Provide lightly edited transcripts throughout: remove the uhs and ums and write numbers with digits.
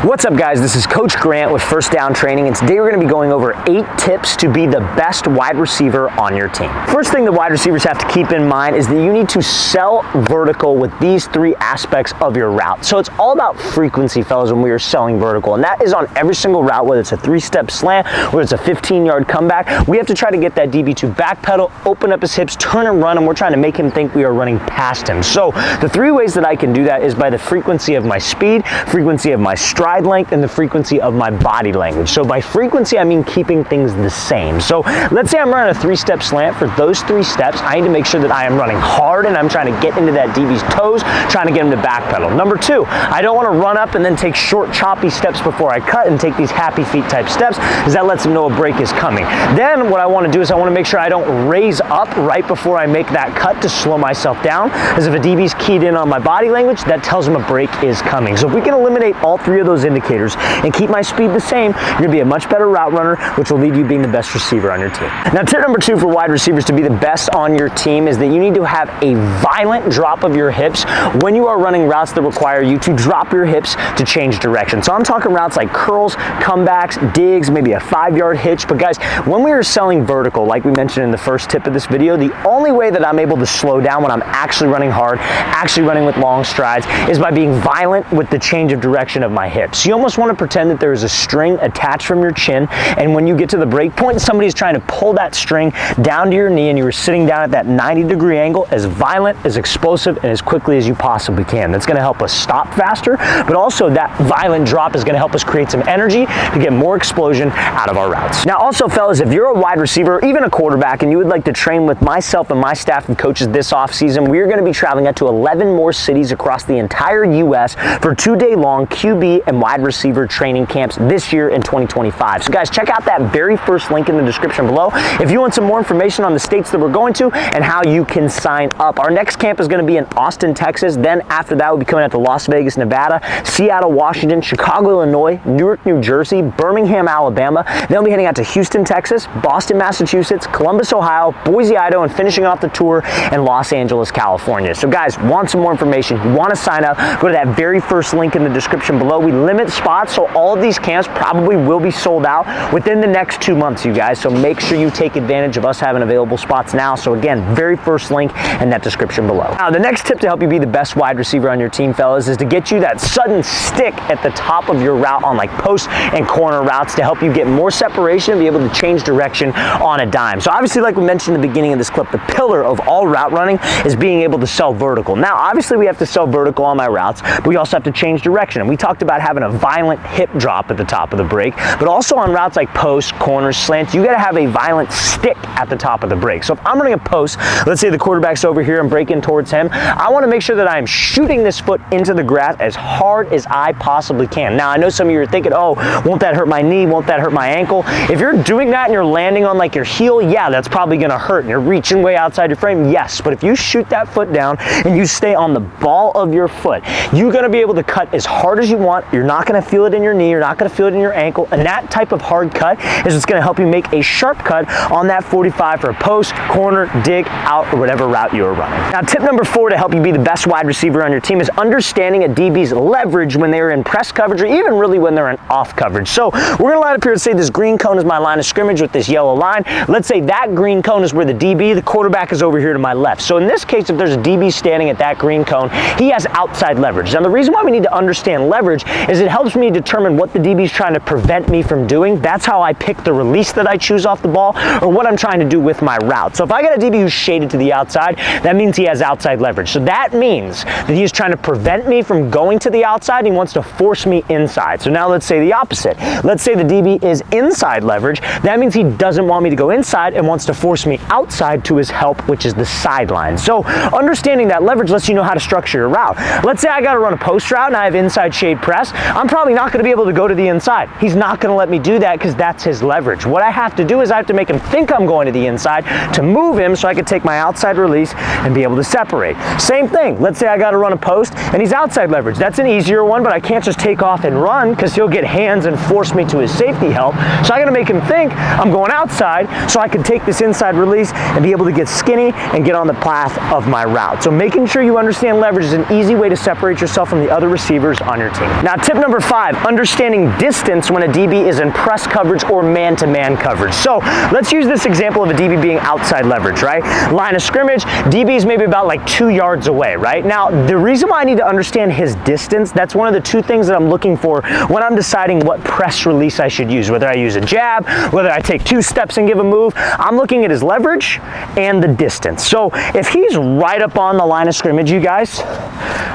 What's up guys, this is Coach Grant with First Down Training, and today we're going to be going over 8 tips to be the best wide receiver on your team. First thing the wide receivers have to keep in mind is that you need to sell vertical with these 3 aspects of your route. So it's all about frequency, fellas, when we are selling vertical, and that is on every single route, whether it's a 3-step slant, whether it's a 15-yard comeback. We have to try to get that DB to backpedal, open up his hips, turn and run, and we're trying to make him think we are running past him. So the 3 ways that I can do that is by the frequency of my speed, frequency of my stride length, and the frequency of my body language. So by frequency, I mean keeping things the same. So let's say I'm running a 3-step slant. For those 3 steps, I need to make sure that I am running hard and I'm trying to get into that DB's toes, trying to get him to backpedal. Number 2, I don't want to run up and then take short, choppy steps before I cut and take these happy feet type steps, because that lets him know a break is coming. Then what I want to do is I want to make sure I don't raise up right before I make that cut to slow myself down, as if a DB's keyed in on my body language, that tells him a break is coming. So if we can eliminate all 3 of those indicators and keep my speed the same, you're going to be a much better route runner, which will lead you being the best receiver on your team. Now, tip number 2 for wide receivers to be the best on your team is that you need to have a violent drop of your hips when you are running routes that require you to drop your hips to change direction. So I'm talking routes like curls, comebacks, digs, maybe a 5-yard hitch. But guys, when we are selling vertical, like we mentioned in the first tip of this video, the only way that I'm able to slow down when I'm actually running hard, actually running with long strides, is by being violent with the change of direction of my hips. You almost want to pretend that there is a string attached from your chin, and when you get to the break point, somebody's trying to pull that string down to your knee and you are sitting down at that 90-degree angle, as violent, as explosive, and as quickly as you possibly can. That's going to help us stop faster, but also that violent drop is going to help us create some energy to get more explosion out of our routes. Now also, fellas, if you're a wide receiver or even a quarterback and you would like to train with myself and my staff and coaches this off season, we're going to be traveling out to 11 more cities across the entire U.S. for 2-day-long QB and wide receiver training camps this year in 2025. So guys, check out that very first link in the description below if you want some more information on the states that we're going to and how you can sign up. Our next camp is going to be in Austin, Texas. Then after that, we'll be coming out to Las Vegas, Nevada, Seattle, Washington, Chicago, Illinois, Newark, New Jersey, Birmingham, Alabama. Then we'll be heading out to Houston, Texas, Boston, Massachusetts, Columbus, Ohio, Boise, Idaho, and finishing off the tour in Los Angeles, California. So guys, want some more information, you want to sign up, go to that very first link in the description below. We limit spots, so all of these camps probably will be sold out within the next 2 months, you guys. So make sure you take advantage of us having available spots now. So again, very first link in that description below. Now, the next tip to help you be the best wide receiver on your team, fellas, is to get you that sudden stick at the top of your route on like post and corner routes to help you get more separation and be able to change direction on a dime. So obviously, like we mentioned in the beginning of this clip, the pillar of all route running is being able to sell vertical. Now, obviously, we have to sell vertical on my routes, but we also have to change direction. And we talked about having a violent hip drop at the top of the break, but also on routes like post, corners, slants, you got to have a violent stick at the top of the break. So if I'm running a post, let's say the quarterback's over here and breaking towards him, I want to make sure that I'm shooting this foot into the grass as hard as I possibly can. Now, I know some of you are thinking, oh, won't that hurt my knee? Won't that hurt my ankle? If you're doing that and you're landing on like your heel, yeah, that's probably going to hurt. And you're reaching way outside your frame, yes. But if you shoot that foot down and you stay on the ball of your foot, you're going to be able to cut as hard as you want. You're not going to feel it in your knee. You're not going to feel it in your ankle. And that type of hard cut is what's going to help you make a sharp cut on that 45 for a post, corner, dig, out, or whatever route you are running. Now, tip number 4 to help you be the best wide receiver on your team is understanding a DB's leverage when they're in press coverage, or even really when they're in off coverage. So we're going to line up here and say this green cone is my line of scrimmage with this yellow line. Let's say that green cone is where the DB, the quarterback, is over here to my left. So in this case, if there's a DB standing at that green cone, he has outside leverage. Now, the reason why we need to understand leverage is it helps me determine what the DB is trying to prevent me from doing. That's how I pick the release that I choose off the ball, or what I'm trying to do with my route. So if I got a DB who's shaded to the outside, that means he has outside leverage. So that means that he is trying to prevent me from going to the outside. He wants to force me inside. So now let's say the opposite. Let's say the DB is inside leverage. That means he doesn't want me to go inside and wants to force me outside to his help, which is the sideline. So understanding that leverage lets you know how to structure your route. Let's say I got to run a post route and I have inside shade press. I'm probably not going to be able to go to the inside. He's not going to let me do that because that's his leverage. What I have to do is I have to make him think I'm going to the inside to move him so I can take my outside release and be able to separate. Same thing. Let's say I got to run a post and he's outside leverage. That's an easier one, but I can't just take off and run because he'll get hands and force me to his safety help. So I got to make him think I'm going outside so I can take this inside release and be able to get skinny and get on the path of my route. So making sure you understand leverage is an easy way to separate yourself from the other receivers on your team. Now, tip number 5, understanding distance when a DB is in press coverage or man-to-man coverage. So let's use this example of a DB being outside leverage, right? Line of scrimmage, DB is maybe about like 2 yards away, right? Now, the reason why I need to understand his distance, that's one of the 2 things that I'm looking for when I'm deciding what press release I should use, whether I use a jab, whether I take 2 steps and give a move. I'm looking at his leverage and the distance. So if he's right up on the line of scrimmage, you guys,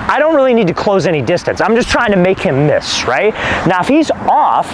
I don't really need to close any distance. I'm just trying to make him miss, right? Now, if he's off,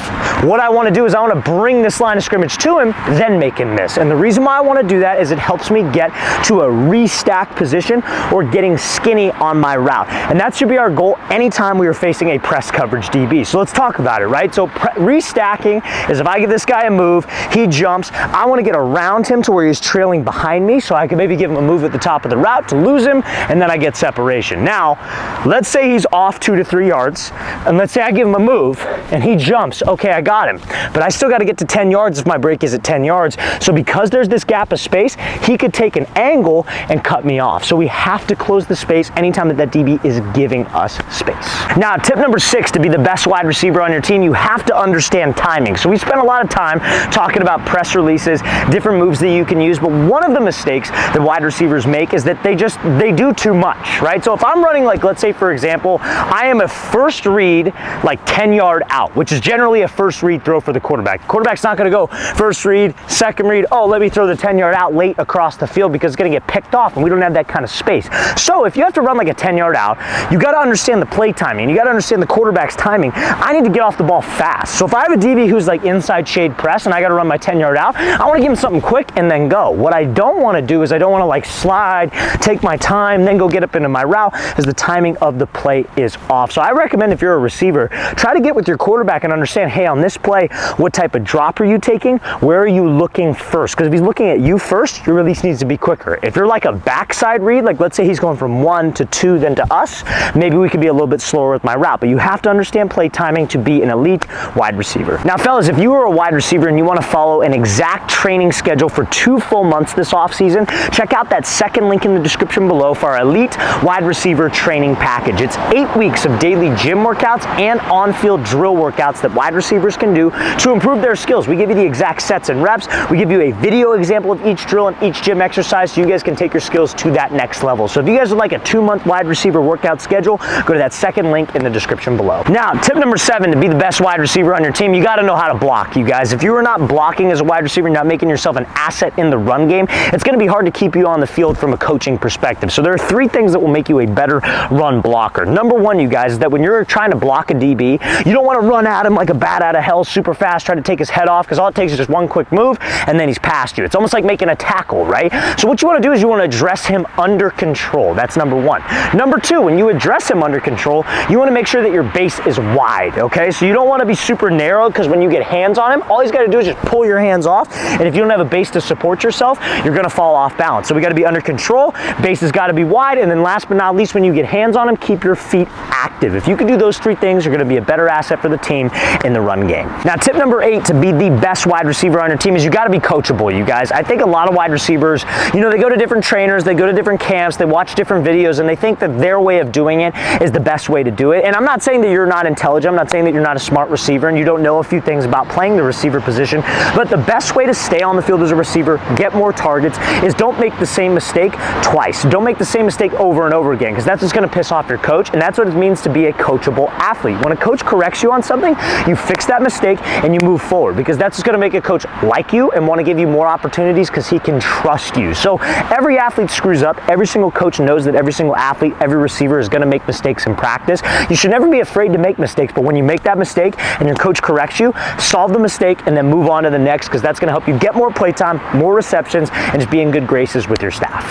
what I want to do is I want to bring this line of scrimmage to him, then make him miss. And the reason why I want to do that is it helps me get to a restack position or getting skinny on my route. And that should be our goal anytime we are facing a press coverage DB. So let's talk about it, right? So restacking is if I give this guy a move, he jumps, I want to get around him to where he's trailing behind me so I can maybe give him a move at the top of the route to lose him, and then I get separation. Now, let's say he's off 2 to 3 yards, and let's say I give him a move and he jumps. Okay, I got him, but I still got to get to 10 yards if my break is at 10 yards. So because there's this gap of space, he could take an angle and cut me off. So we have to close the space anytime that DB is giving us space. Now, tip number 6, to be the best wide receiver on your team, you have to understand timing. So we spent a lot of time talking about press releases, different moves that you can use, but one of the mistakes that wide receivers make is that they do too much, right? So if I'm running, like, let's say for example, I am a first read like 10-yard out, which is generally a first read throw for the quarterback. The quarterback's not going to go first read, second read, oh, let me throw the 10-yard out late across the field because it's going to get picked off and we don't have that kind of space. So if you have to run like a 10-yard out, you got to understand the play timing. You got to understand the quarterback's timing. I need to get off the ball fast. So if I have a DB who's like inside shade press and I got to run my 10-yard out, I want to give him something quick and then go. What I don't want to do is I don't want to like slide, take my time, then go get up into my route as the timing of the play is off. So I recommend if you're a receiver, try to get with your quarterback and understand, hey, on this play, what type of drop are you taking? Where are you looking first? Because if he's looking at you first, your release needs to be quicker. If you're like a backside read, like let's say he's going from 1 to 2 then to us, maybe we could be a little bit slower with my route, but you have to understand play timing to be an elite wide receiver. Now, fellas, if you are a wide receiver and you want to follow an exact training schedule for 2 full months this offseason, check out that second link in the description below for our elite wide receiver training package. It's 8 weeks of daily gym workouts and on-field drill workouts that wide receivers can do to improve their skills. We give you the exact sets and reps. We give you a video example of each drill and each gym exercise so you guys can take your skills to that next level. So if you guys would like a 2-month wide receiver workout schedule, go to that second link in the description below. Now, tip number 7, to be the best wide receiver on your team, you got to know how to block, you guys. If you are not blocking as a wide receiver, not making yourself an asset in the run game, it's going to be hard to keep you on the field from a coaching perspective. So there are 3 things that will make you a better run blocker. Number 1, you guys, is that when you're trying to block a DB, you don't want to run at him like a bat out of hell super fast, try to take his head off, because all it takes is just one quick move and then he's past you. It's almost like making a tackle, right? So what you want to do is you want to address him under control. That's number 1. Number 2, when you address him under control, you want to make sure that your base is wide, okay? So you don't want to be super narrow, because when you get hands on him, all he's got to do is just pull your hands off, and if you don't have a base to support yourself, you're going to fall off balance. So we got to be under control, base has got to be wide, and then last but not least, when you get hands on him, keep your feet active. If you can do those 3 things, you're going to be a better asset for the team in the run game. Now, tip number 8, to be the best wide receiver on your team, is you got to be coachable, you guys. I think a lot of wide receivers, you know, they go to different trainers, they go to different camps, they watch different videos, and they think that their way of doing it is the best way to do it. And I'm not saying that you're not intelligent, I'm not saying that you're not a smart receiver and you don't know a few things about playing the receiver position, but the best way to stay on the field as a receiver, get more targets, is don't make the same mistake twice. Don't make the same mistake over and over again, because that's just going to piss off your coach, and that's what it means to be a coachable athlete. When a coach corrects you on something, you fix that mistake and you move forward, because that's just going to make a coach like you and want to give you more opportunities because he can trust you. So every athlete screws up. Every single coach knows that every single athlete, every receiver is going to make mistakes in practice. You should never be afraid to make mistakes, but when you make that mistake and your coach corrects you, solve the mistake and then move on to the next, because that's going to help you get more playtime, more receptions, and just be in good graces with your staff.